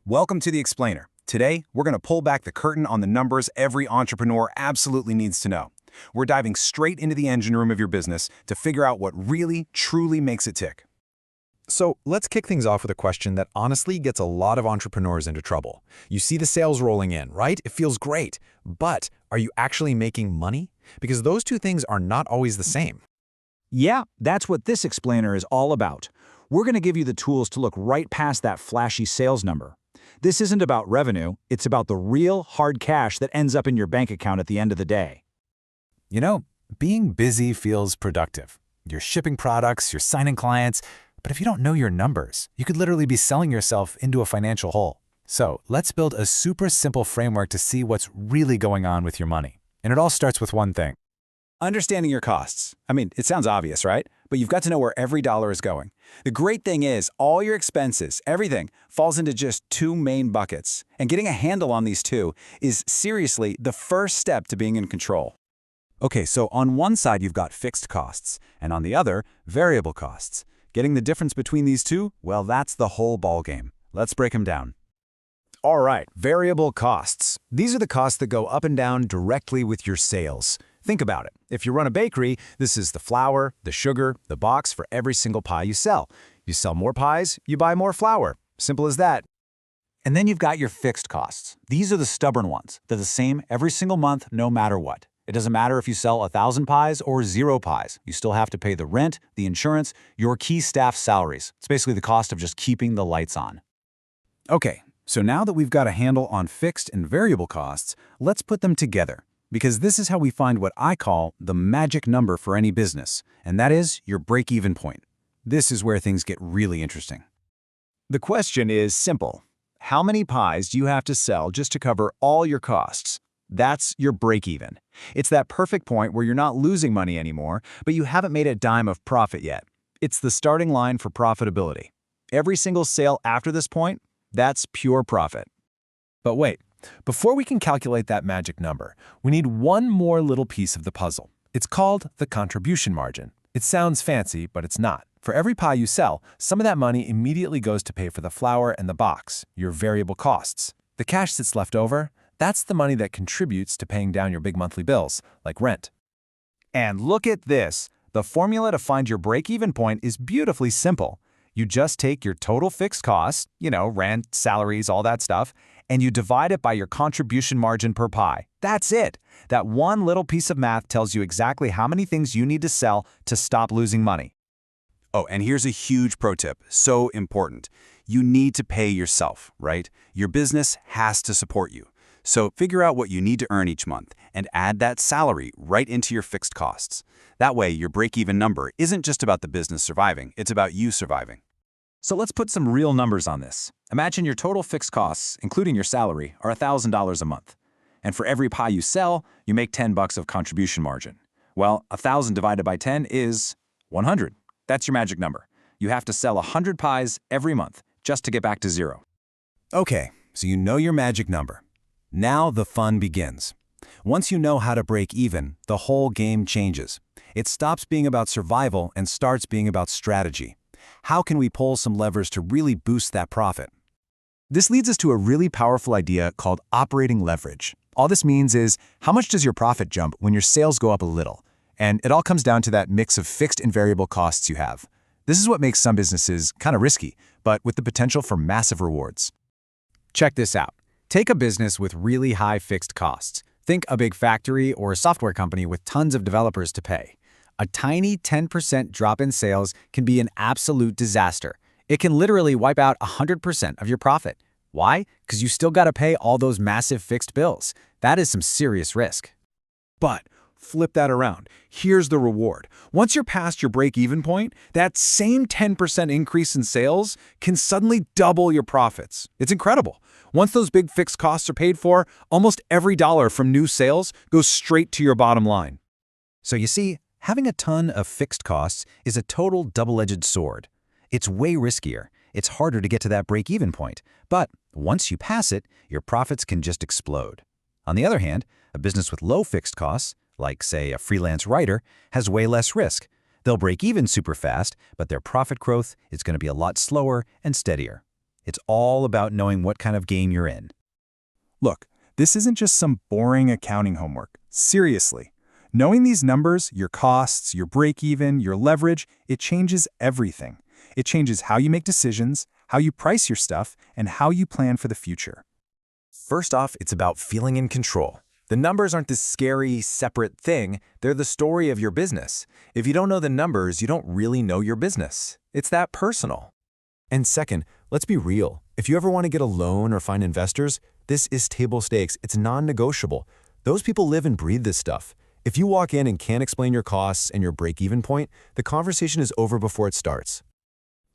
Welcome to The Explainer. Today, we're going to pull back the curtain on the numbers every entrepreneur absolutely needs to know. We're diving straight into the engine room of your business to figure out what really, truly makes it tick. So let's kick things off with a question that honestly gets a lot of entrepreneurs into trouble. You see the sales rolling in, right? It feels great. But are you actually making money? Because those two things are not always the same. Yeah, that's what this explainer is all about. We're going to give you the tools to look right past that flashy sales number. This isn't about revenue, it's about the real, hard cash that ends up in your bank account at the end of the day. You know, being busy feels productive. You're shipping products, you're signing clients, but if you don't know your numbers, you could literally be selling yourself into a financial hole. So let's build a super simple framework to see what's really going on with your money. And it all starts with one thing. Understanding your costs. I mean, it sounds obvious, right? But you've got to know where every dollar is going. The great thing is, all your expenses, everything, falls into just two main buckets. And getting a handle on these two is seriously the first step to being in control. Okay, so on one side you've got fixed costs, and on the other, variable costs. Getting the difference between these two, well, that's the whole ballgame. Let's break them down. All right, variable costs. These are the costs that go up and down directly with your sales. Think about it. If you run a bakery, this is the flour, the sugar, the box for every single pie you sell. You sell more pies, you buy more flour. Simple as that. And then you've got your fixed costs. These are the stubborn ones. They're the same every single month, no matter what. It doesn't matter if you sell 1,000 pies or 0 pies. You still have to pay the rent, the insurance, your key staff salaries. It's basically the cost of just keeping the lights on. Okay, so now that we've got a handle on fixed and variable costs, let's put them together. Because this is how we find what I call the magic number for any business, and that is your break-even point. This is where things get really interesting. The question is simple. How many pies do you have to sell just to cover all your costs? That's your break-even. It's that perfect point where you're not losing money anymore, but you haven't made a dime of profit yet. It's the starting line for profitability. Every single sale after this point, that's pure profit. But wait, before we can calculate that magic number, we need one more little piece of the puzzle. It's called the contribution margin. It sounds fancy, but it's not. For every pie you sell, some of that money immediately goes to pay for the flour and the box, your variable costs. The cash that's left over, that's the money that contributes to paying down your big monthly bills, like rent. And look at this. The formula to find your break-even point is beautifully simple. You just take your total fixed costs, rent, salaries, all that stuff, and you divide it by your contribution margin per pie. That's it. That one little piece of math tells you exactly how many things you need to sell to stop losing money. Oh, and here's a huge pro tip, so important. You need to pay yourself, right? Your business has to support you. So figure out what you need to earn each month and add that salary right into your fixed costs. That way, your break-even number isn't just about the business surviving, it's about you surviving. So let's put some real numbers on this. Imagine your total fixed costs, including your salary, are $1,000 a month. And for every pie you sell, you make $10 of contribution margin. Well, 1,000 divided by 10 is 100. That's your magic number. You have to sell 100 pies every month just to get back to zero. Okay, so you know your magic number. Now the fun begins. Once you know how to break even, the whole game changes. It stops being about survival and starts being about strategy. How can we pull some levers to really boost that profit? This leads us to a really powerful idea called operating leverage. All this means is, how much does your profit jump when your sales go up a little? And it all comes down to that mix of fixed and variable costs you have. This is what makes some businesses kind of risky, but with the potential for massive rewards. Check this out. Take a business with really high fixed costs. Think a big factory or a software company with tons of developers to pay. A tiny 10% drop in sales can be an absolute disaster. It can literally wipe out 100% of your profit. Why? Because you still got to pay all those massive fixed bills. That is some serious risk. But flip that around. Here's the reward. Once you're past your break-even point, that same 10% increase in sales can suddenly double your profits. It's incredible. Once those big fixed costs are paid for, almost every dollar from new sales goes straight to your bottom line. So you see, having a ton of fixed costs is a total double-edged sword. It's way riskier. It's harder to get to that break-even point. But once you pass it, your profits can just explode. On the other hand, a business with low fixed costs, like, say, a freelance writer, has way less risk. They'll break even super fast, but their profit growth is going to be a lot slower and steadier. It's all about knowing what kind of game you're in. Look, this isn't just some boring accounting homework. Seriously. Knowing these numbers, your costs, your break-even, your leverage, it changes everything. It changes how you make decisions, how you price your stuff, and how you plan for the future. First off, it's about feeling in control. The numbers aren't this scary, separate thing. They're the story of your business. If you don't know the numbers, you don't really know your business. It's that personal. And second, let's be real. If you ever want to get a loan or find investors, this is table stakes. It's non-negotiable. Those people live and breathe this stuff. If you walk in and can't explain your costs and your break-even point, the conversation is over before it starts.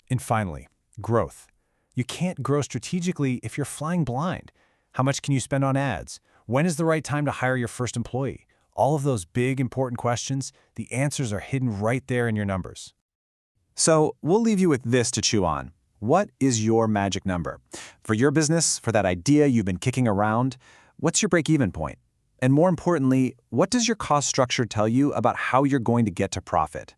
And finally, growth. You can't grow strategically if you're flying blind. How much can you spend on ads? When is the right time to hire your first employee? All of those big, important questions, the answers are hidden right there in your numbers. So we'll leave you with this to chew on. What is your magic number? For your business, for that idea you've been kicking around, what's your break-even point? And more importantly, what does your cost structure tell you about how you're going to get to profit?